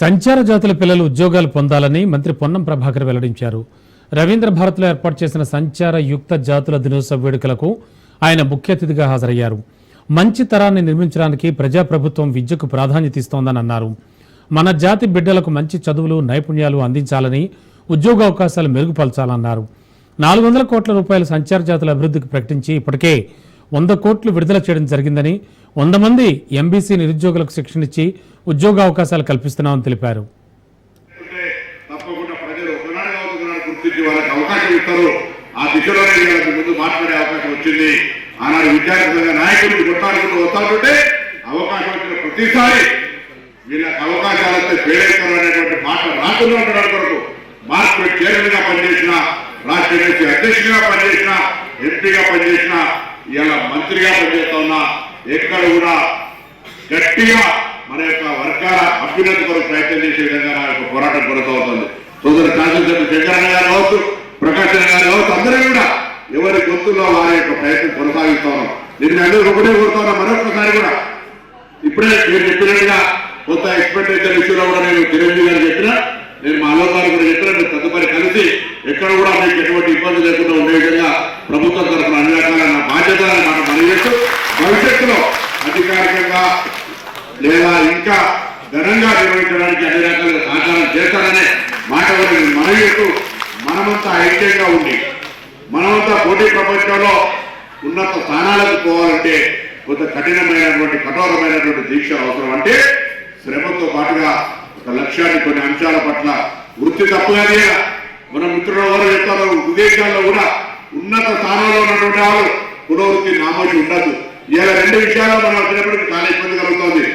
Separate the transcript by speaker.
Speaker 1: సంచార జాతుల పిల్లలు ఉద్యోగాలు పొందాలని మంత్రి పొన్నం ప్రభాకర్ వెల్లడించారు. రవీంద్ర భారత్లో ఏర్పాటు చేసిన సంచార యుక్త జాతుల దినోత్సవ వేడుకలకు ఆయన ముఖ్య అతిథిగా హాజరయ్యారు. మంచి తరాన్ని నిర్మించడానికి ప్రజాప్రభుత్వం విద్యకు ప్రాధాన్యత ఇస్తోందని అన్నారు. మన జాతి బిడ్డలకు మంచి చదువులు, నైపుణ్యాలు అందించాలని, ఉద్యోగ అవకాశాలు మెరుగుపరచాలన్నారు. 400 కోట్ల రూపాయల సంచార జాతుల అభివృద్ధికి ప్రకటించి ఇప్పటికే 100 కోట్లు విడుదల చేయడం జరిగిందని, 100 మంది ఎంబీసీ నిరుద్యోగులకు శిక్షణ ఇచ్చి ఉద్యోగ అవకాశాలు కల్పిస్తున్నామని తెలిపారు.
Speaker 2: మార్కెట్ చైర్మన్గా పనిచేసిన, రాష్ట్ర అధ్యక్షుడిగా పనిచేసిన, ఎంపీగా పనిచేసిన, ఇలా మంత్రిగా పనిచేస్తా ఉన్నా, ఎక్కడ కూడా గట్టిగా మన యొక్క వర్గాల అభ్యున్నతి కొరకు ప్రయత్నం చేసే విధంగా నా యొక్క పోరాటం కొనసాగుతుంది. సోదరు శాసనసభ్యులు శంకరన్న గారు కావచ్చు, ప్రకాశ్ గారు కావచ్చు, అందరూ కూడా ఎవరి గొంతుల్లో వారి యొక్క ప్రయత్నం కొనసాగిస్తా ఉన్నాం. నేను అందరూ ఒకటే కోరుతా ఉన్నా, మరొకసారి కూడా ఇప్పుడే మీరు చెప్పినట్టుగా కొత్త ఎక్స్పెండిచర్ ఇష్యూలో కూడా నేను చిరంజీవి గారు చెప్పినా, నేను మా ఆలోచన కూడా చెప్పినా, మీరు తదుపరి కలిసి ఎక్కడ కూడా మీకు ఎటువంటి ఇబ్బంది లేకుండా ఉండే విధంగా ప్రభుత్వం తరఫున అన్ని రకాల నా బాధ్యత మాట పనిచేస్తూ భవిష్యత్తులో అధికారికంగా లేదా ఇంకా ఘనంగా నిర్వహించడానికి అన్ని రకాలుగా సహకారం చేస్తారనే మాట నేను మనయేస్తూ, మనమంతా ఐక్యంగా ఉండి మనమంతా పోటీ ప్రపంచంలో ఉన్నత స్థానాలకు పోవాలంటే కొంత కఠినమైనటువంటి కఠోరమైనటువంటి దీక్ష అవసరం. అంటే శ్రమతో పాటుగా ఒక లక్ష్యాన్ని, కొన్ని అంశాల పట్ల వృత్తి తప్పుగానే మన మిత్రులు ఎవరు చెప్తారో, విదేశాల్లో కూడా ఉన్నత స్థానంలో ఉన్నటువంటి వాళ్ళు పునవృత్తి నామోషి ఉండదు. ఇలా 2 విషయాల్లో మనం వచ్చినప్పటికీ చాలా ఇబ్బంది కలుగుతుంది.